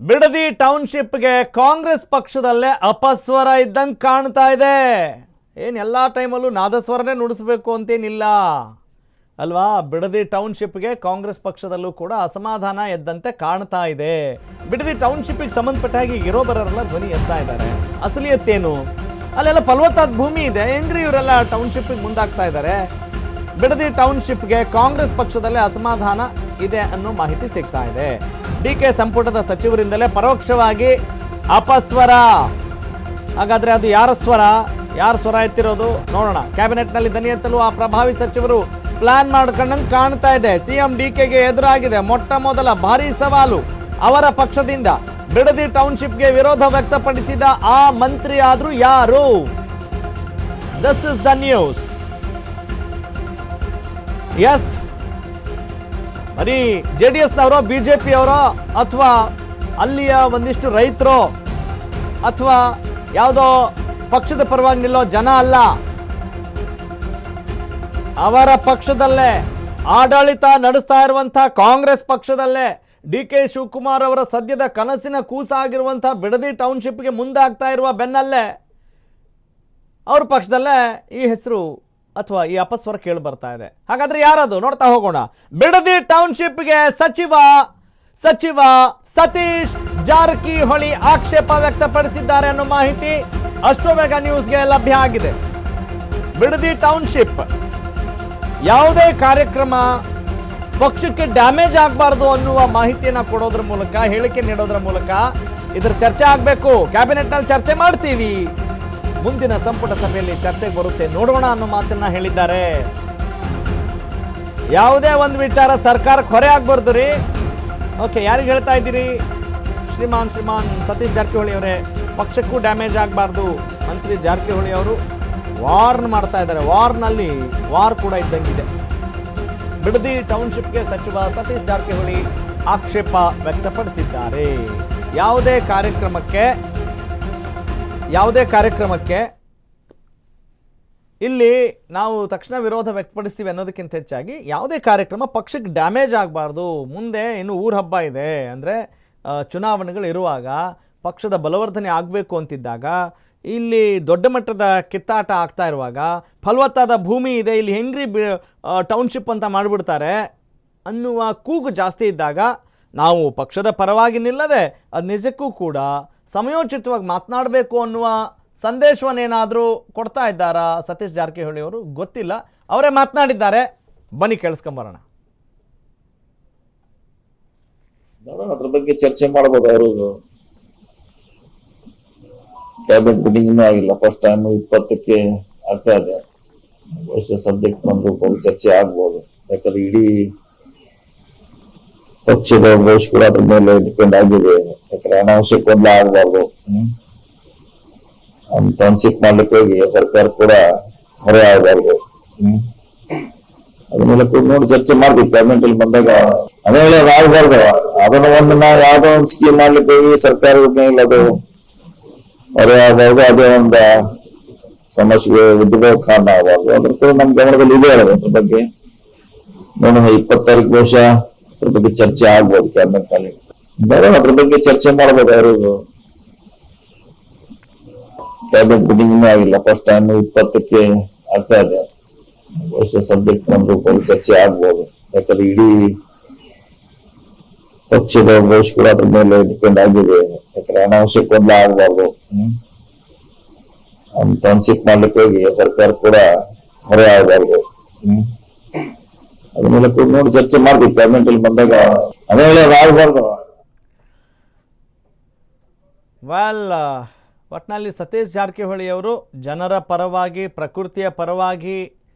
ಬಿಡದಿ ಟೌನ್ಶಿಪ್ಗೆ ಕಾಂಗ್ರೆಸ್ ಪಕ್ಷದಲ್ಲೇ ಅಪಸ್ವರ ಇದ್ದಂಗೆ ಕಾಣ್ತಾ ಇದೆ. ಏನು ಎಲ್ಲ ಟೈಮಲ್ಲೂ ನಾದಸ್ವರನೇ ನುಡಿಸ್ಬೇಕು ಅಂತೇನಿಲ್ಲ ಅಲ್ವಾ. ಬಿಡದಿ ಟೌನ್ಶಿಪ್ಗೆ ಕಾಂಗ್ರೆಸ್ ಪಕ್ಷದಲ್ಲೂ ಕೂಡ ಅಸಮಾಧಾನ ಎದ್ದಂತೆ ಕಾಣ್ತಾ ಇದೆ. ಬಿಡದಿ ಟೌನ್ಶಿಪ್ಗೆ ಸಂಬಂಧಪಟ್ಟ ಹಾಗೆ ಇರೋ ಬರೋರೆಲ್ಲ ಧ್ವನಿ ಎತ್ತಾ ಇದ್ದಾರೆ. ಅಸಲಿಯತ್ತೇನು? ಅಲ್ಲೆಲ್ಲ ಫಲವತ್ತಾದ ಭೂಮಿ ಇದೆ, ಹೆಂಗ್ರಿ ಇವರೆಲ್ಲ ಟೌನ್ಶಿಪ್ಗೆ ಮುಂದಾಗ್ತಾ ಇದ್ದಾರೆ. ಬಿಡದಿ ಟೌನ್ಶಿಪ್ಗೆ ಕಾಂಗ್ರೆಸ್ ಪಕ್ಷದಲ್ಲೇ ಅಸಮಾಧಾನ ಇದೆ ಅನ್ನೋ ಮಾಹಿತಿ ಸಿಗ್ತಾ ಇದೆ. ಡಿಕೆ ಸಂಪುಟದ ಸಚಿವರಿಂದಲೇ ಪರೋಕ್ಷವಾಗಿ ಅಪಸ್ವರ. ಹಾಗಾದ್ರೆ ಅದು ಯಾರ ಸ್ವರ? ಯಾರ ಸ್ವರ ಎತ್ತಿರೋದು ನೋಡೋಣ. ಕ್ಯಾಬಿನೆಟ್ನಲ್ಲಿ ದನಿ ಎತ್ತಲು ಆ ಪ್ರಭಾವಿ ಸಚಿವರು ಪ್ಲಾನ್ ಮಾಡ್ಕೊಂಡಂಗೆ ಕಾಣ್ತಾ ಇದೆ. ಸಿಎಂ ಡಿಕೆಗೆ ಎದುರಾಗಿದೆ ಮೊಟ್ಟ ಮೊದಲ ಭಾರೀ ಸವಾಲು. ಅವರ ಪಕ್ಷದಿಂದ ಬಿಡದಿ ಟೌನ್ಶಿಪ್ಗೆ ವಿರೋಧ ವ್ಯಕ್ತಪಡಿಸಿದ ಆ ಮಂತ್ರಿ ಆದ್ರೂ ಯಾರು? This is the news. Yes, ಬರೀ JDSನವರೋ BJPಯವರೋ ಅಥವಾ ಅಲ್ಲಿಯ ಒಂದಿಷ್ಟು ರೈತರು ಅಥವಾ ಯಾವುದೋ ಪಕ್ಷದ ಪರವಾಗಿ ನಿಲ್ಲೋ ಜನ ಅಲ್ಲ. ಅವರ ಪಕ್ಷದಲ್ಲೇ ಆಡಳಿತ ನಡೆಸ್ತಾ ಇರುವಂಥ ಕಾಂಗ್ರೆಸ್ ಪಕ್ಷದಲ್ಲೇ DK ಶಿವಕುಮಾರ್ ಅವರ ಸದ್ಯದ ಕನಸಿನ ಕೂಸಾಗಿರುವಂಥ ಬಿಡದಿ ಟೌನ್ಶಿಪ್ಗೆ ಮುಂದಾಗ್ತಾ ಇರುವ ಬೆನ್ನಲ್ಲೇ ಅವ್ರ ಪಕ್ಷದಲ್ಲೇ ಈ ಹೆಸರು ಅಥವಾ ಈ ಅಪಸ್ವರ ಕೇಳಿ ಬರ್ತಾ ಇದೆ. ಹಾಗಾದ್ರೆ ಯಾರದು ನೋಡ್ತಾ ಹೋಗೋಣ. ಬಿಡದಿ ಟೌನ್ಶಿಪ್ಗೆ ಸಚಿವ ಸತೀಶ್ ಜಾರಕಿಹೊಳಿ ಆಕ್ಷೇಪ ವ್ಯಕ್ತಪಡಿಸಿದ್ದಾರೆ ಅನ್ನೋ ಮಾಹಿತಿ ಅಶ್ವವೇಗ ನ್ಯೂಸ್ಗೆ ಲಭ್ಯ ಆಗಿದೆ. ಬಿಡದಿ ಟೌನ್ಶಿಪ್ ಯಾವುದೇ ಕಾರ್ಯಕ್ರಮ ಪಕ್ಷಕ್ಕೆ ಡ್ಯಾಮೇಜ್ ಆಗಬಾರ್ದು ಅನ್ನುವ ಮಾಹಿತಿಯನ್ನ ಕೊಡೋದ್ರ ಮೂಲಕ, ಹೇಳಿಕೆ ನೀಡೋದ್ರ ಮೂಲಕ ಇದರ ಚರ್ಚೆ ಆಗಬೇಕು. ಕ್ಯಾಬಿನೆಟ್ನಲ್ಲಿ ಚರ್ಚೆ ಮಾಡ್ತೀವಿ, ಮುಂದಿನ ಸಂಪುಟ ಸಭೆಯಲ್ಲಿ ಚರ್ಚೆಗೆ ಬರುತ್ತೆ, ನೋಡೋಣ ಅನ್ನೋ ಮಾತನ್ನ ಹೇಳಿದ್ದಾರೆ. ಯಾವುದೇ ಒಂದು ವಿಚಾರ ಸರ್ಕಾರಕ್ಕೆ ಹೊರೆ ಆಗ್ಬಾರ್ದು ರೀ. ಓಕೆ, ಯಾರಿಗೆ ಹೇಳ್ತಾ ಇದ್ದೀರಿ? ಶ್ರೀಮಾನ್ ಸತೀಶ್ ಜಾರಕಿಹೊಳಿ ಅವರೇ, ಪಕ್ಷಕ್ಕೂ ಡ್ಯಾಮೇಜ್ ಆಗಬಾರ್ದು. ಮಂತ್ರಿ ಜಾರಕಿಹೊಳಿ ಅವರು ವಾರ್ನ್ ಮಾಡ್ತಾ ಇದ್ದಾರೆ. ವಾರ್ನಲ್ಲಿ ವಾರ್ ಕೂಡ ಇದ್ದಂಗಿದೆ. ಬಿಡದಿ ಟೌನ್ಶಿಪ್ಗೆ ಸಚಿವ ಸತೀಶ್ ಜಾರಕಿಹೊಳಿ ಆಕ್ಷೇಪ ವ್ಯಕ್ತಪಡಿಸಿದ್ದಾರೆ. ಯಾವುದೇ ಕಾರ್ಯಕ್ರಮಕ್ಕೆ ಇಲ್ಲಿ ನಾವು ತಕ್ಷಣ ವಿರೋಧ ವ್ಯಕ್ತಪಡಿಸ್ತೀವಿ ಅನ್ನೋದಕ್ಕಿಂತ ಹೆಚ್ಚಾಗಿ ಯಾವುದೇ ಕಾರ್ಯಕ್ರಮ ಪಕ್ಷಕ್ಕೆ ಡ್ಯಾಮೇಜ್ ಆಗಬಾರ್ದು. ಮುಂದೆ ಇನ್ನು ಊರ ಹಬ್ಬ ಇದೆ, ಅಂದರೆ ಚುನಾವಣೆಗಳು ಇರುವಾಗ ಪಕ್ಷದ ಬಲವರ್ಧನೆ ಆಗಬೇಕು ಅಂತಿದ್ದಾಗ, ಇಲ್ಲಿ ದೊಡ್ಡ ಮಟ್ಟದ ಕಿತ್ತಾಟ ಆಗ್ತಾ ಇರುವಾಗ, ಫಲವತ್ತಾದ ಭೂಮಿ ಇದೆ, ಇಲ್ಲಿ ಹೆಂಗ್ರಿ ಟೌನ್ಶಿಪ್ ಅಂತ ಮಾಡಿಬಿಡ್ತಾರೆ ಅನ್ನುವ ಕೂಗು ಜಾಸ್ತಿ ಇದ್ದಾಗ ನಾವು ಪಕ್ಷದ ಪರವಾಗಿ ನಿಲ್ಲದೆ ಅದು ನಿಜಕ್ಕೂ ಕೂಡ ಸಮಯೋಚಿತವಾಗಿ ಮಾತನಾಡಬೇಕು ಅನ್ನುವ ಸಂದೇಶವನ್ನೇನಾದರೂ ಕೊಡ್ತಾ ಇದ್ದಾರಾ ಸತೀಶ್ ಜಾರಕಿಹೊಳಿ ಅವರು? ಗೊತ್ತಿಲ್ಲ. ಅವರೇ ಮಾತನಾಡಿದ್ದಾರೆ, ಬನ್ನಿ ಕೇಳಿಸ್ಕೊಂಬರೋಣ. ಅದ್ರ ಬಗ್ಗೆ ಚರ್ಚೆ ಮಾಡಬಹುದು. ಅವರು ಕ್ಯಾಬಿನೆಟ್ ಮೀಟಿಂಗ್ ಇನ್ನೂ ಆಗಿಲ್ಲ, ಫಸ್ಟ್ ಟೈಮ್ 20ಕ್ಕೆ ಆಗ್ತಾ ಇದೆ. ಬಹುಶಃ ಸಬ್ಜೆಕ್ಟ್ ಬಂದು ಚರ್ಚೆ ಆಗ್ಬೋದು. ಯಾಕಂದ್ರೆ ಇಡೀ ಪಕ್ಷದ ಭವಿಷ್ಯ ಕೂಡ ಅದ್ರ ಮೇಲೆ ಡಿಪೆಂಡ್ ಆಗಿದೆ. ಯಾಕಂದ್ರೆ ಅನಾವಶ್ಯಕ ಗೊಂದಲ ಆಗಬಾರ್ದು. ಟೌನ್ಶಿಪ್ ಮಾಡ್ಲಿಕ್ಕೆ ಹೋಗಿ ಸರ್ಕಾರ ಕೂಡ ಹೊರೆ ಆಗಬಾರ್ದು. ಅದ್ರ ಮೇಲೆ ನೋಡಿ ಚರ್ಚೆ ಮಾಡ್ತೀವಿ ಕ್ಯಾಬಿನೆಟ್ ಅಲ್ಲಿ ಬಂದಾಗ. ಅದೇ ಆಗಬಾರ್ದು. ಅದನ್ನ ಒಂದು ನಾವು ಯಾವ್ದೋ ಒಂದು ಸ್ಕೀಮ್ ಮಾಡ್ಲಿಕ್ಕೆ ಹೋಗಿ ಸರ್ಕಾರದ ಮೇಲೆ ಅದು ಹೊರೆ ಆಗಬಾರ್ದು. ಅದೇ ಒಂದು ಸಮಸ್ಯೆಗೆ ಉದ್ಯೋಗ ಕಾರಣ ಆಗಬಾರ್ದು. ಅದ್ರ ಕೂಡ ನಮ್ ಗಮನದಲ್ಲಿ ಇದೆ. ಅದ್ರ ಬಗ್ಗೆ ನೋಡೋಣ. 20 ತಾರೀಕು ಬಹುಶಃ ಅದ್ರ ಬಗ್ಗೆ ಚರ್ಚೆ ಆಗ್ಬೋದು ಕ್ಯಾಬಿನೆಟ್ ನಲ್ಲಿ. ನೋಡೋಣ, ಅದ್ರ ಬಗ್ಗೆ ಚರ್ಚೆ ಮಾಡಬಹುದು. ಅವರು ಕ್ಯಾಬಿನೆಟ್ ಮೀಟಿಂಗ್ ಇನ್ನೂ ಆಗಿಲ್ಲ, ಫಸ್ಟ್ ಟೈಮ್ 20ಕ್ಕೆ ಆಗ್ತಾ ಇದೆ. ಬಹುಶಃ ಸಬ್ಜೆಕ್ಟ್ ಬಂದು ಚರ್ಚೆ ಆಗ್ಬೋದು. ಯಾಕಂದ್ರೆ ಇಡೀ ಪಕ್ಷದ ಭವಿಷ್ಯ ಕೂಡ ಅದ್ರ ಮೇಲೆ ಡಿಪೆಂಡ್ ಆಗಿದೆ. ಯಾಕಂದ್ರೆ ಅನಾವಶ್ಯಕ ಗೊಂದಲ ಆಗಬಾರ್ದು. ಟೌನ್ಶಿಪ್ ಮಾಡ್ಲಿಕ್ಕೆ ಹೋಗಿ ಸರ್ಕಾರ ಕೂಡ ಹೊರೆ ಆಗಬಾರ್ದು. ಅದ್ರ ಮೇಲೆ ನೋಡಿ ಚರ್ಚೆ ಮಾಡ್ತೀವಿ ಕ್ಯಾಬಿನೆಟ್ ಅಲ್ಲಿ ಬಂದಾಗ. ಅದೇ ಆಗಬಾರ್ದು. ಒಟ್ಟಿನಲ್ಲಿ ಸತೀಶ್ ಜಾರಕಿಹೊಳಿ ಅವರು ಜನರ ಪರವಾಗಿ, ಪ್ರಕೃತಿಯ ಪರವಾಗಿ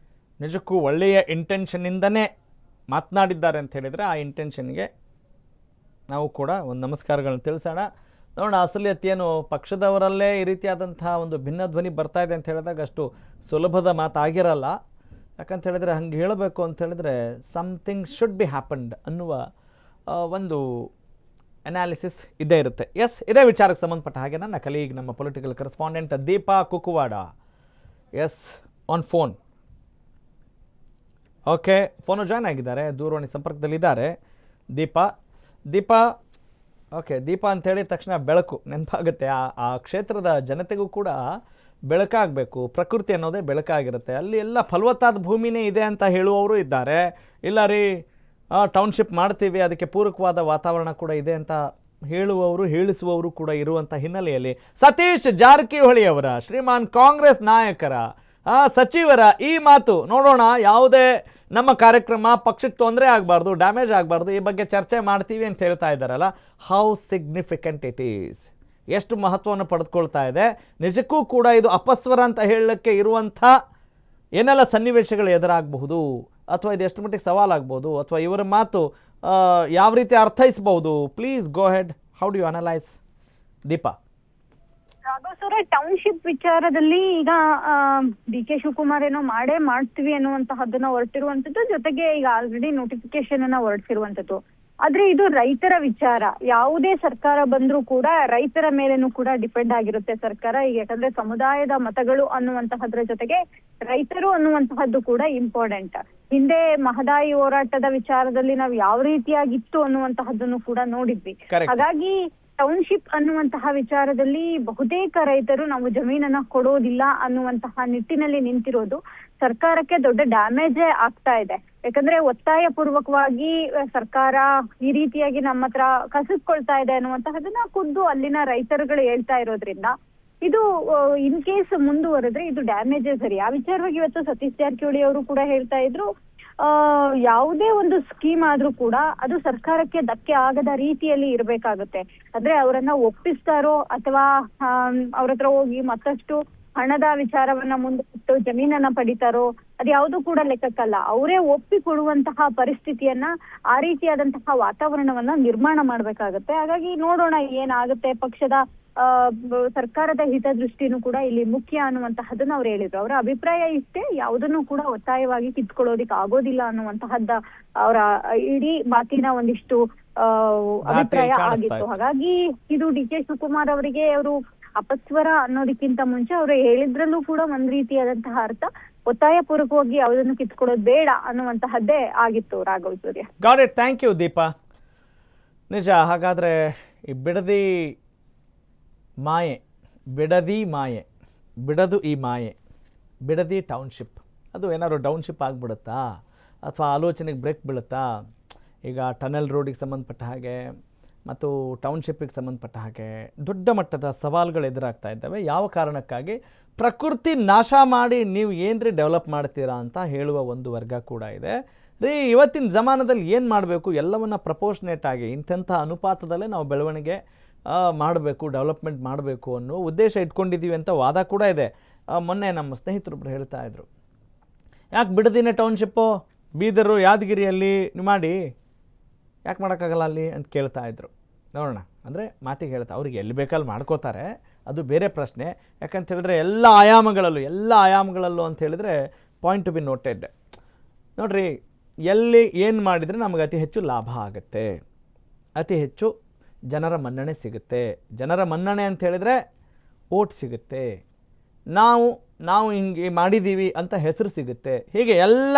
ನಿಜಕ್ಕೂ ಒಳ್ಳೆಯ ಇಂಟೆನ್ಷನ್ನಿಂದನೇ ಮಾತನಾಡಿದ್ದಾರೆ ಅಂತ ಹೇಳಿದರೆ, ಆ ಇಂಟೆನ್ಷನ್ಗೆ ನಾವು ಕೂಡ ಒಂದು ನಮಸ್ಕಾರಗಳನ್ನು ತಿಳಿಸೋಣ. ನೋಡೋಣ ಅಸಲಿಯತ್ತೇನು. ಪಕ್ಷದವರಲ್ಲೇ ಈ ರೀತಿಯಾದಂಥ ಒಂದು ಭಿನ್ನ ಧ್ವನಿ ಬರ್ತಾ ಇದೆ ಅಂತ ಹೇಳಿದಾಗ ಅಷ್ಟು ಸುಲಭದ ಮಾತಾಗಿರಲ್ಲ. ಯಾಕಂತ ಹೇಳಿದರೆ ಹಂಗೆ ಹೇಳಬೇಕು ಅಂತ ಹೇಳಿದ್ರೆ ಸಮಥಿಂಗ್ ಶುಡ್ ಬಿ ಹ್ಯಾಪನ್ಡ್ ಅನ್ನುವ ಒಂದು ಅನಾಲಿಸಿಸ್ ಇದ್ದೇ ಇರುತ್ತೆ. ಎಸ್, ಇದೇ ವಿಚಾರಕ್ಕೆ ಸಂಬಂಧಪಟ್ಟ ಹಾಗೆ ನನ್ನ ಕಲೀಗ್, ನಮ್ಮ political correspondent Deepa Kukkuvada, is on phone. Okay, phone join ಆಗಿದ್ದಾರೆ, ದೂರವಾಣಿ ಸಂಪರ್ಕದಲ್ಲಿದ್ದಾರೆ. ದೀಪಾ, ಓಕೆ, ದೀಪ ಅಂತ ಹೇಳಿದ ತಕ್ಷಣ ಬೆಳಕು ನೆನಪಾಗುತ್ತೆ. ಆ ಕ್ಷೇತ್ರದ ಜನತೆಗೂ ಕೂಡ ಬೆಳಕಾಗಬೇಕು. ಪ್ರಕೃತಿ ಅನ್ನೋದೇ ಬೆಳಕಾಗಿರುತ್ತೆ. ಅಲ್ಲಿ ಎಲ್ಲ ಫಲವತ್ತಾದ ಭೂಮಿನೇ ಇದೆ ಅಂತ ಹೇಳುವವರು ಇದ್ದಾರೆ. ಇಲ್ಲ ರೀ ಟೌನ್ಶಿಪ್ ಮಾಡ್ತೀವಿ, ಅದಕ್ಕೆ ಪೂರಕವಾದ ವಾತಾವರಣ ಕೂಡ ಇದೆ ಅಂತ ಹೇಳುವವರು ಹೇಳಿಸುವವರು ಕೂಡ ಇರುವಂಥ ಹಿನ್ನೆಲೆಯಲ್ಲಿ ಸತೀಶ್ ಜಾರಕಿಹೊಳಿ ಅವರ ಶ್ರೀಮಾನ್ ಕಾಂಗ್ರೆಸ್ ನಾಯಕರ ಸಚಿವರ ಈ ಮಾತು ನೋಡೋಣ. ಯಾವುದೇ ನಮ್ಮ ಕಾರ್ಯಕ್ರಮ ಪಕ್ಷಕ್ಕೆ ತೊಂದರೆ ಆಗಬಾರ್ದು, ಡ್ಯಾಮೇಜ್ ಆಗಬಾರ್ದು, ಈ ಬಗ್ಗೆ ಚರ್ಚೆ ಮಾಡ್ತೀವಿ ಅಂತ ಹೇಳ್ತಾ ಇದ್ದಾರಲ್ಲ, ಹೌ ಸಿಗ್ನಿಫಿಕೆಂಟ್ ಇಟ್ ಈಸ್, ಎಷ್ಟು ಮಹತ್ವವನ್ನು ಪಡೆದುಕೊಳ್ತಾ ಇದೆ. ನಿಜಕ್ಕೂ ಕೂಡ ಇದು ಅಪಸ್ವರ ಅಂತ ಹೇಳಲಿಕ್ಕೆ ಇರುವಂಥ ಏನೆಲ್ಲ ಸನ್ನಿವೇಶಗಳು ಎದುರಾಗಬಹುದು, ಅಥವಾ ಇದು ಎಷ್ಟು ಮಟ್ಟಿಗೆ ಸವಾಲಾಗ್ಬೋದು, ಅಥವಾ ಇವರ ಮಾತು ಯಾವ ರೀತಿ ಅರ್ಥೈಸಬಹುದು. Please go ahead, how do you analyse Deepa? Township ವಿಚಾರದಲ್ಲಿ ಈಗ ಡಿ ಕೆ ಶಿವಕುಮಾರ್ ಏನೋ ಮಾಡ್ತೀವಿ ಅನ್ನುವಂತಹದ್ದನ್ನ ಹೊರಟಿರುವಂತದ್ದು, ಜೊತೆಗೆ ಈಗ ಆಲ್ರೆಡಿ ನೋಟಿಫಿಕೇಶನ್ ಅನ್ನ ಹೊರಡಿಸಿರುವಂತದ್ದು. ಆದ್ರೆ ಇದು ರೈತರ ವಿಚಾರ. ಯಾವುದೇ ಸರ್ಕಾರ ಬಂದ್ರೂ ಕೂಡ ರೈತರ ಮೇಲೇನೂ ಕೂಡ ಡಿಪೆಂಡ್ ಆಗಿರುತ್ತೆ ಸರ್ಕಾರ. ಈಗ ಯಾಕಂದ್ರೆ ಸಮುದಾಯದ ಮತಗಳು ಅನ್ನುವಂತಹದ್ರ ಜೊತೆಗೆ ರೈತರು ಅನ್ನುವಂತಹದ್ದು ಕೂಡ ಇಂಪಾರ್ಟೆಂಟ್. ಹಿಂದೆ ಮಹದಾಯಿ ಹೋರಾಟದ ವಿಚಾರದಲ್ಲಿ ನಾವು ಯಾವ ರೀತಿಯಾಗಿತ್ತು ಅನ್ನುವಂತಹದ್ದನ್ನು ಕೂಡ ನೋಡಿದ್ವಿ. ಹಾಗಾಗಿ ಟೌನ್ಶಿಪ್ ಅನ್ನುವಂತಹ ವಿಚಾರದಲ್ಲಿ ಬಹುತೇಕ ರೈತರು ನಾವು ಜಮೀನನ್ನ ಕೊಡೋದಿಲ್ಲ ಅನ್ನುವಂತಹ ನಿಟ್ಟಿನಲ್ಲಿ ನಿಂತಿರೋದು ಸರ್ಕಾರಕ್ಕೆ ದೊಡ್ಡ ಡ್ಯಾಮೇಜೇ ಆಗ್ತಾ ಇದೆ. ಯಾಕಂದ್ರೆ ಒತ್ತಾಯ ಪೂರ್ವಕವಾಗಿ ಸರ್ಕಾರ ಈ ರೀತಿಯಾಗಿ ನಮ್ಮ ಹತ್ರ ಕಸಿದ್ಕೊಳ್ತಾ ಇದೆ ಅನ್ನುವಂತಹದನ್ನ ಖುದ್ದು ಅಲ್ಲಿನ ರೈತರುಗಳು ಹೇಳ್ತಾ ಇರೋದ್ರಿಂದ ಇದು ಇನ್ ಕೇಸ್ ಮುಂದುವರೆದ್ರೆ ಇದು ಡ್ಯಾಮೇಜೇ ಸರಿ. ಆ ವಿಚಾರವಾಗಿ ಇವತ್ತು ಸತೀಶ್ ಜಾರಕಿಹೊಳಿ ಅವರು ಕೂಡ ಹೇಳ್ತಾ ಇದ್ರು, ಯಾವುದೇ ಒಂದು ಸ್ಕೀಮ್ ಆದ್ರೂ ಕೂಡ ಅದು ಸರ್ಕಾರಕ್ಕೆ ಧಕ್ಕೆ ಆಗದ ರೀತಿಯಲ್ಲಿ ಇರ್ಬೇಕಾಗುತ್ತೆ. ಅಂದ್ರೆ ಅವರನ್ನ ಒಪ್ಪಿಸ್ತಾರೋ ಅಥವಾ ಅವ್ರ ಹತ್ರ ಹೋಗಿ ಮತ್ತಷ್ಟು ಹಣದ ವಿಚಾರವನ್ನ ಮುಂದಿಟ್ಟು ಜಮೀನನ್ನ ಪಡಿತಾರೋ ಅದ್ಯಾವುದು ಕೂಡ ಲೆಕ್ಕಕ್ಕಲ್ಲ. ಅವರೇ ಒಪ್ಪಿ ಕೊಡುವಂತಹ ಪರಿಸ್ಥಿತಿಯನ್ನ, ಆ ರೀತಿಯಾದಂತಹ ವಾತಾವರಣವನ್ನ ನಿರ್ಮಾಣ ಮಾಡ್ಬೇಕಾಗತ್ತೆ. ಹಾಗಾಗಿ ನೋಡೋಣ ಏನಾಗುತ್ತೆ. ಪಕ್ಷದ ಸರ್ಕಾರದ ಹಿತದೃಷ್ಟಿನೂ ಕೂಡ ಇಲ್ಲಿ ಮುಖ್ಯ ಅನ್ನುವಂತಹದ್ದನ್ನ ಅವ್ರು ಹೇಳಿದ್ರು. ಅವರ ಅಭಿಪ್ರಾಯ ಇಷ್ಟೇ, ಯಾವುದನ್ನು ಕೂಡ ಒತ್ತಾಯವಾಗಿ ಕಿತ್ಕೊಳ್ಳೋದಿಕ್ ಆಗೋದಿಲ್ಲ ಅನ್ನುವಂತಹದ್ದ ಅವರ ಇಡೀ ಮಾತಿನ ಒಂದಿಷ್ಟು ಅಭಿಪ್ರಾಯ ಆಗಿತ್ತು. ಹಾಗಾಗಿ ಇದು ಡಿ ಕೆ ಶಿವಕುಮಾರ್ ಅವರಿಗೆ ಅವರು ಅಪಸ್ವರ ಅನ್ನೋದಕ್ಕಿಂತ ಮುಂಚೆ ಅವರು ಹೇಳಿದ್ರಲ್ಲೂ ಕೂಡ ಒಂದ್ ರೀತಿಯಾದಂತಹ ಅರ್ಥ, ಒತ್ತಾಯ ಪೂರ್ವಕವಾಗಿ ಯಾವುದನ್ನು ಕಿತ್ಕೊಳ್ಳೋದು ಬೇಡ ಅನ್ನುವಂತಹದ್ದೇ ಆಗಿತ್ತು. Raghav Surya. Got it, thank you Deepa. ನಿಜ. ಹಾಗಾದ್ರೆ ಈ ಬಿಡದಿ ಮಾಯೆ, ಬಿಡದು ಈ ಮಾಯೆ, ಬಿಡದಿ ಟೌನ್ಶಿಪ್ ಅದು ಏನಾದ್ರು ಡೌನ್ಶಿಪ್ ಆಗಿಬಿಡುತ್ತಾ, ಅಥವಾ ಆಲೋಚನೆಗೆ ಬ್ರೇಕ್ ಬೀಳುತ್ತಾ? ಈಗ ಟನಲ್ ರೋಡಿಗೆ ಸಂಬಂಧಪಟ್ಟ ಹಾಗೆ ಮತ್ತು ಟೌನ್ಶಿಪ್ಪಿಗೆ ಸಂಬಂಧಪಟ್ಟ ಹಾಗೆ ದೊಡ್ಡ ಮಟ್ಟದ ಸವಾಲುಗಳು ಎದುರಾಗ್ತಾ ಇದ್ದಾವೆ. ಯಾವ ಕಾರಣಕ್ಕಾಗಿ? ಪ್ರಕೃತಿ ನಾಶ ಮಾಡಿ ನೀವು ಏನ್ರಿ ಡೆವಲಪ್ ಮಾಡ್ತೀರಾ ಅಂತ ಹೇಳುವ ಒಂದು ವರ್ಗ ಕೂಡ ಇದೆ. ರೀ, ಇವತ್ತಿನ ಜಮಾನದಲ್ಲಿ ಏನು ಮಾಡಬೇಕು, ಎಲ್ಲವನ್ನು ಪ್ರಪೋರ್ಷನೇಟ್ ಆಗಿ ಇಂಥ ಅನುಪಾತದಲ್ಲೇ ನಾವು ಬೆಳವಣಿಗೆ ಮಾಡಬೇಕು, ಡೆವಲಪ್ಮೆಂಟ್ ಮಾಡಬೇಕು ಅನ್ನೋ ಉದ್ದೇಶ ಇಟ್ಕೊಂಡಿದ್ದೀವಿ ಅಂತ ವಾದ ಕೂಡ ಇದೆ. ಮೊನ್ನೆ ನಮ್ಮ ಸ್ನೇಹಿತರೊಬ್ಬರು ಹೇಳ್ತಾ ಇದ್ರು, ಯಾಕೆ ಬಿಡದಿನೇ ಟೌನ್ಶಿಪ್ಪು ಬೀದರು ಯಾದಗಿರಿಯಲ್ಲಿ ಮಾಡಿ, ಯಾಕೆ ಮಾಡೋಕ್ಕಾಗಲ್ಲ ಅಲ್ಲಿ ಅಂತ ಕೇಳ್ತಾ ಇದ್ರು. ನೋಡೋಣ, ಅಂದರೆ ಮಾತಿಗೆ ಹೇಳ್ತಾ ಅವ್ರಿಗೆ ಎಲ್ಲಿ ಬೇಕಲ್ಲಿ ಮಾಡ್ಕೋತಾರೆ, ಅದು ಬೇರೆ ಪ್ರಶ್ನೆ. ಯಾಕಂತ ಹೇಳಿದ್ರೆ ಎಲ್ಲ ಆಯಾಮಗಳಲ್ಲೂ ಅಂತ ಹೇಳಿದ್ರೆ ಪಾಯಿಂಟ್ ಟು ಬಿ ನೋಟೆಡ್. ನೋಡಿರಿ, ಎಲ್ಲಿ ಏನು ಮಾಡಿದರೆ ನಮಗೆ ಅತಿ ಹೆಚ್ಚು ಲಾಭ ಆಗುತ್ತೆ, ಅತಿ ಹೆಚ್ಚು ಜನರ ಮನ್ನಣೆ ಸಿಗುತ್ತೆ. ಜನರ ಮನ್ನಣೆ ಅಂತ ಹೇಳಿದ್ರೆ ಓಟ್ ಸಿಗುತ್ತೆ, ನಾವು ಹಿಂಗೆ ಮಾಡಿದ್ದೀವಿ ಅಂತ ಹೆಸರು ಸಿಗುತ್ತೆ. ಹೀಗೆ ಎಲ್ಲ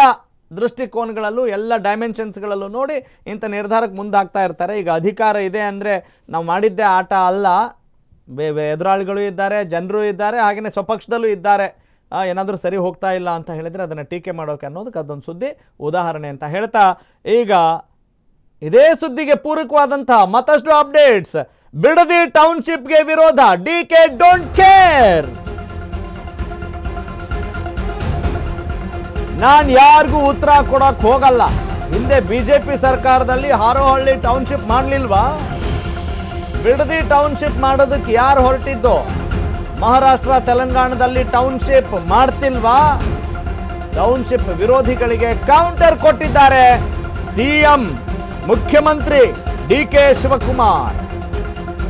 ದೃಷ್ಟಿಕೋನಗಳಲ್ಲೂ ಎಲ್ಲ ಡೈಮೆನ್ಷನ್ಸ್ಗಳಲ್ಲೂ ನೋಡಿ ಇಂಥ ನಿರ್ಧಾರಕ್ಕೆ ಮುಂದಾಗ್ತಾ ಇರ್ತಾರೆ. ಈಗ ಅಧಿಕಾರ ಇದೆ ಅಂದರೆ ನಾವು ಮಾಡಿದ್ದೇ ಆಟ ಅಲ್ಲ, ಎದುರಾಳಿಗಳು ಇದ್ದಾರೆ, ಜನರು ಇದ್ದಾರೆ, ಹಾಗೆಯೇ ಸ್ವಪಕ್ಷದಲ್ಲೂ ಇದ್ದಾರೆ. ಏನಾದರೂ ಸರಿ ಹೋಗ್ತಾ ಇಲ್ಲ ಅಂತ ಹೇಳಿದರೆ ಅದನ್ನು ಟೀಕೆ ಮಾಡೋಕೆ ಅನ್ನೋದಕ್ಕೆ ಅದೊಂದು ಸುದ್ದಿ ಉದಾಹರಣೆ ಅಂತ ಹೇಳ್ತಾ, ಈಗ ಇದೇ ಸುದ್ದಿಗೆ ಪೂರಕವಾದಂತಹ ಮತ್ತಷ್ಟು ಅಪ್ಡೇಟ್ಸ್. ಬಿಡದಿ ಟೌನ್ಶಿಪ್ಗೆ ವಿರೋಧ, DK ಡೋಂಟ್ ಕೇರ್. ನಾನು ಯಾರಿಗೂ ಉತ್ತರ ಕೊಡಕ್ ಹೋಗಲ್ಲ. ಹಿಂದೆ ಬಿಜೆಪಿ ಸರ್ಕಾರದಲ್ಲಿ ಹಾರೋಹಳ್ಳಿ ಟೌನ್ಶಿಪ್ ಮಾಡಲಿಲ್ವಾ? ಬಿಡದಿ ಟೌನ್ಶಿಪ್ ಮಾಡೋದಕ್ಕೆ ಯಾರು ಹೊರಟಿದ್ದು? ಮಹಾರಾಷ್ಟ್ರ ತೆಲಂಗಾಣದಲ್ಲಿ ಟೌನ್ಶಿಪ್ ಮಾಡ್ತಿಲ್ವಾ? ಟೌನ್ಶಿಪ್ ವಿರೋಧಿಗಳಿಗೆ ಕೌಂಟರ್ ಕೊಟ್ಟಿದ್ದಾರೆ ಸಿಎಂ ಮುಖ್ಯಮಂತ್ರಿ DK ಶಿವಕುಮಾರ್.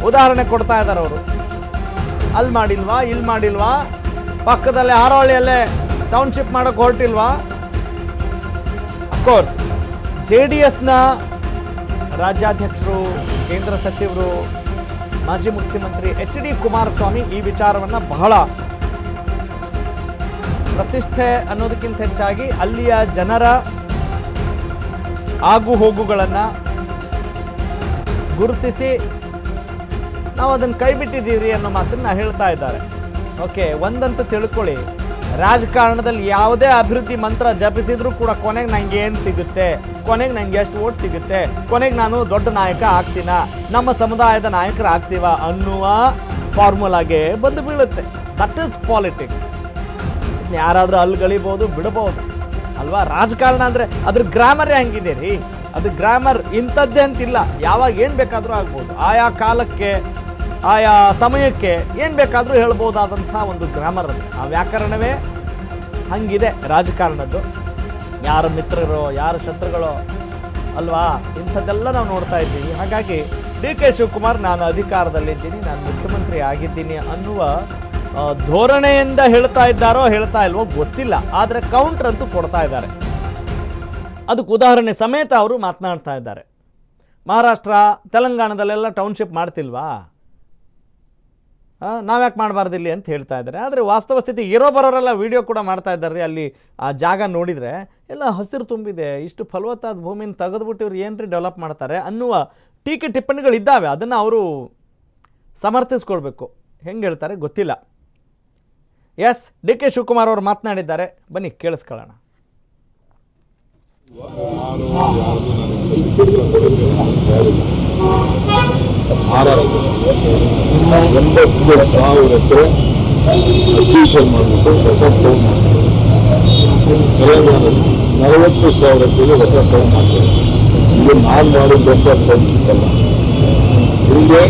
ಉದಾಹರಣೆ ಕೊಡ್ತಾ ಇದ್ದಾರೆ ಅವರು. ಅಲ್ಲಿ ಮಾಡಿಲ್ವಾ, ಇಲ್ಲಿ ಮಾಡಿಲ್ವಾ, ಪಕ್ಕದಲ್ಲೇ ಹಾರೋಹಳ್ಳಿಯಲ್ಲೇ ಟೌನ್ಶಿಪ್ ಮಾಡೋಕೆ ಹೊರಟಿಲ್ವಾ? ಅಫ್ಕೋರ್ಸ್ JDSನ ರಾಜ್ಯಾಧ್ಯಕ್ಷರು, ಕೇಂದ್ರ ಸಚಿವರು, ಮಾಜಿ ಮುಖ್ಯಮಂತ್ರಿ HD ಕುಮಾರಸ್ವಾಮಿ ಈ ವಿಚಾರವನ್ನು ಬಹಳ ಪ್ರತಿಷ್ಠೆ ಅನ್ನೋದಕ್ಕಿಂತ ಹೆಚ್ಚಾಗಿ ಅಲ್ಲಿಯ ಜನರ ಆಗು ಹೋಗುಗಳನ್ನು ಗುರುತಿಸಿ ನಾವು ಅದನ್ನು ಕೈ ಬಿಟ್ಟಿದ್ದೀವ್ರಿ ಅನ್ನೋ ಮಾತನ್ನು ಹೇಳ್ತಾ ಇದ್ದಾರೆ. ಓಕೆ, ಒಂದಂತೂ ತಿಳ್ಕೊಳ್ಳಿ, ರಾಜಕಾರಣದಲ್ಲಿ ಯಾವುದೇ ಅಭಿವೃದ್ಧಿ ಮಂತ್ರ ಜಪಿಸಿದ್ರೂ ಕೂಡ ಕೊನೆಗೆ ನನಗೆ ಏನು ಸಿಗುತ್ತೆ, ಕೊನೆಗೆ ನನಗೆ ಎಷ್ಟು ಓಟ್ ಸಿಗುತ್ತೆ, ಕೊನೆಗೆ ನಾನು ದೊಡ್ಡ ನಾಯಕ ಆಗ್ತೀನ, ನಮ್ಮ ಸಮುದಾಯದ ನಾಯಕರು ಆಗ್ತೀವ ಅನ್ನುವ ಫಾರ್ಮುಲಾಗೆ ಬಂದು ಬೀಳುತ್ತೆ. That is politics. ಯಾರಾದರೂ ಅಲ್ಲಿ ಗಳಿಬೋದು, ಬಿಡಬಹುದು ಅಲ್ವಾ. ರಾಜಕಾರಣ ಅಂದರೆ ಅದ್ರ ಗ್ರಾಮರೇ ಹಂಗಿದೆ ರೀ. ಅದು ಗ್ರಾಮರ್ ಇಂಥದ್ದೇ ಅಂತಿಲ್ಲ, ಯಾವಾಗ ಏನು ಬೇಕಾದರೂ ಆಗ್ಬೋದು, ಆಯಾ ಕಾಲಕ್ಕೆ ಆಯಾ ಸಮಯಕ್ಕೆ ಏನು ಬೇಕಾದರೂ ಹೇಳ್ಬೋದಾದಂಥ ಒಂದು ಗ್ರಾಮರ್ ಅದು. ಆ ವ್ಯಾಕರಣವೇ ಹಂಗಿದೆ ರಾಜಕಾರಣದ್ದು. ಯಾರ ಮಿತ್ರರೋ ಯಾರ ಶತ್ರುಗಳೋ ಅಲ್ವಾ, ಇಂಥದ್ದೆಲ್ಲ ನಾವು ನೋಡ್ತಾ ಇದ್ದೀವಿ. ಹಾಗಾಗಿ ಡಿ ಕೆ ಶಿವಕುಮಾರ್ ನಾನು ಅಧಿಕಾರದಲ್ಲಿದ್ದೀನಿ, ನಾನು ಮುಖ್ಯಮಂತ್ರಿ ಆಗಿದ್ದೀನಿ ಅನ್ನುವ ಧೋರಣೆಯಿಂದ ಹೇಳ್ತಾ ಇದ್ದಾರೋ ಹೇಳ್ತಾ ಇಲ್ವೋ ಗೊತ್ತಿಲ್ಲ, ಆದರೆ ಕೌಂಟರ್ ಅಂತೂ ಕೊಡ್ತಾ ಇದ್ದಾರೆ. ಅದಕ್ಕೆ ಉದಾಹರಣೆ ಸಮೇತ ಅವರು ಮಾತನಾಡ್ತಾ ಇದ್ದಾರೆ. ಮಹಾರಾಷ್ಟ್ರ ತೆಲಂಗಾಣದಲ್ಲೆಲ್ಲ ಟೌನ್ಶಿಪ್ ಮಾಡ್ತಿಲ್ವಾ, ನಾವ್ಯಾಕೆ ಮಾಡಬಾರ್ದಿಲ್ಲಿ ಅಂತ ಹೇಳ್ತಾ ಇದ್ದಾರೆ. ಆದರೆ ವಾಸ್ತವ ಸ್ಥಿತಿ ಇರೋ ಬರೋರೆಲ್ಲ ವೀಡಿಯೋ ಕೂಡ ಮಾಡ್ತಾ ಇದ್ದಾರೆ. ಅಲ್ಲಿ ಆ ಜಾಗ ನೋಡಿದರೆ ಎಲ್ಲ ಹಸಿರು ತುಂಬಿದೆ, ಇಷ್ಟು ಫಲವತ್ತಾದ ಭೂಮಿನ ತೆಗೆದುಬಿಟ್ಟು ಇವ್ರು ಏನ್ರಿ ಡೆವಲಪ್ ಮಾಡ್ತಾರೆ ಅನ್ನುವ ಟೀಕೆ ಟಿಪ್ಪಣಿಗಳಿದ್ದಾವೆ. ಅದನ್ನು ಅವರು ಸಮರ್ಥಿಸ್ಕೊಳ್ಬೇಕು. ಹೆಂಗೆ ಹೇಳ್ತಾರೆ ಗೊತ್ತಿಲ್ಲ. ಎಸ್, ಡಿ ಕೆ ಶಿವಕುಮಾರ್ ಅವರು ಮಾತನಾಡಿದ್ದಾರೆ, ಬನ್ನಿ ಕೇಳಿಸ್ಕೊಳ್ಳೋಣ. $80,000 ಅಕ್ವಿಷನ್ ಮಾಡಿಬಿಟ್ಟು ಹೊಸ ಟೌನ್ ಮಾಡ್ತಾರೆ. ತೆಲಂಗಾಣದಲ್ಲಿ $40,000 ಹೊಸ ಟೌನ್ ಮಾಡ್ತಾರೆ. ಇದು ನಾನು ಮಾಡಿದಂಥ ಟೌನ್ಶಿಪ್ಪಲ್ಲ. ಹಿಂದೆ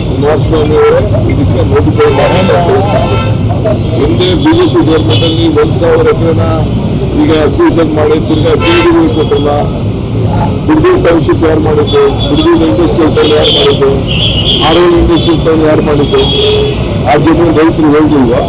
ಕುಮಾರಸ್ವಾಮಿ ಅವರೇ ಇದಕ್ಕೆ ನೋಟಿಫೈ ಹಿಂದೆ ಬಿಜೆಪಿ ಗೌರ್ಮೆಂಟಲ್ಲಿ 1,000 ಎಕರೆನ ಈಗ ಅಕ್ವಿಷನ್ ಮಾಡಿ ತಿರ್ಗಾ ಜೆಡಿಗೆ ಕೊಟ್ಟಲ್ಲ. ಬಿಡ್ದೂರು ಟೌನ್ಶಿಪ್ ಯಾರು ಮಾಡಿದ್ದು, ಬಿಡ್ದೂರು ಇಂಡಸ್ಟ್ರಿಯಲ್ ಟೌನ್ ಯಾರು ಮಾಡಿದ್ದು, ಆರೋಗ್ಯ ಇಂಡಸ್ಟ್ರಿಯಲ್ ಟೌನ್ ಯಾರು ಮಾಡಿದ್ದು, ಆ ಜಮೀನು ರೈತರು ಹೋಗಿಲ್ವಾ?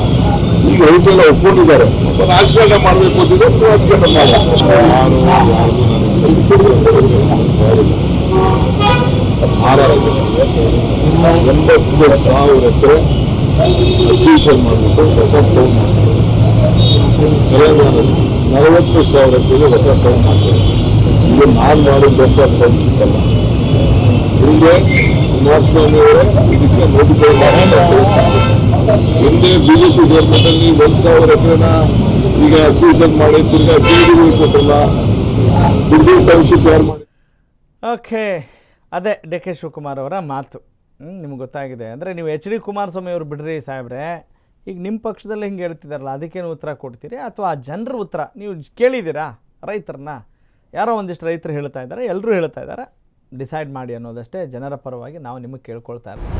ಈಗ ರೈತರೆಲ್ಲ ಒಪ್ಕೊಂಡಿದ್ದಾರೆ. ರಾಜಕಾರಣ ಮಾಡಬೇಕು ಅಂತಿದ್ರೆ ರಾಜಕಾರಣ $80,000 ಎಕರೆ ಅಕ್ವಿಷನ್ ಮಾಡಿಬಿಟ್ಟು ಹೊಸ ಟೌನ್ ಮಾಡ್ತಾರೆ. ತೆಲಂಗಾಣದಲ್ಲಿ $40,000 ಹೊಸ ಟೌನ್ ಮಾಡ್ತಾರೆ. ಇದು ನಾನು ಮಾಡಿದಂಥ ಟೌನ್ಶಿಪ್ಪಲ್ಲ. ಹಿಂದೆ ಕುಮಾರಸ್ವಾಮಿ ಅವರೇ ಇದಕ್ಕೆ ನೋಟಿಫೈ ಹಿಂದೆ ಬಿಜೆಪಿ ಗೌರ್ಮೆಂಟಲ್ಲಿ 1,000 ಎಕರೆನ ಈಗ ಅಕ್ವಿಷನ್ ಮಾಡಿ ತಿರ್ಗಾ ಜೆಡಿಗೆ ಕೊಟ್ಟಲ್ಲ. ಬಿಡ್ದೂರು ಟೌನ್ಶಿಪ್ ಯಾರು ಮಾಡಿ. ಓಕೆ, ಅದೇ ಡಿ ಕೆ ಶಿವಕುಮಾರ್ ಅವರ ಮಾತು. ನಿಮ್ಗೆ ಗೊತ್ತಾಗಿದೆ. ಅಂದರೆ ನೀವು ಎಚ್ ಡಿ ಕುಮಾರಸ್ವಾಮಿ ಅವರು ಬಿಡ್ರಿ ಸಾಹೇಬ್ರೆ, ಈಗ ನಿಮ್ಮ ಪಕ್ಷದಲ್ಲಿ ಹಿಂಗೆ ಹೇಳ್ತಿದ್ದಾರಲ್ಲ, ಅದಕ್ಕೇನು ಉತ್ತರ ಕೊಡ್ತೀರಿ? ಅಥವಾ ಆ ಜನರ ಉತ್ತರ ನೀವು ಕೇಳಿದ್ದೀರಾ? ರೈತರನ್ನ ಯಾರೋ ಒಂದಿಷ್ಟು ರೈತರು ಹೇಳ್ತಾ ಇದ್ದಾರೆ, ಎಲ್ಲರೂ ಹೇಳ್ತಾ ಇದ್ದಾರೆ. ಡಿಸೈಡ್ ಮಾಡಿ ಅನ್ನೋದಷ್ಟೇ ಜನರ ಪರವಾಗಿ ನಾವು ನಿಮಗೆ ಕೇಳ್ಕೊಳ್ತಾ ಇದ್ದೀವಿ.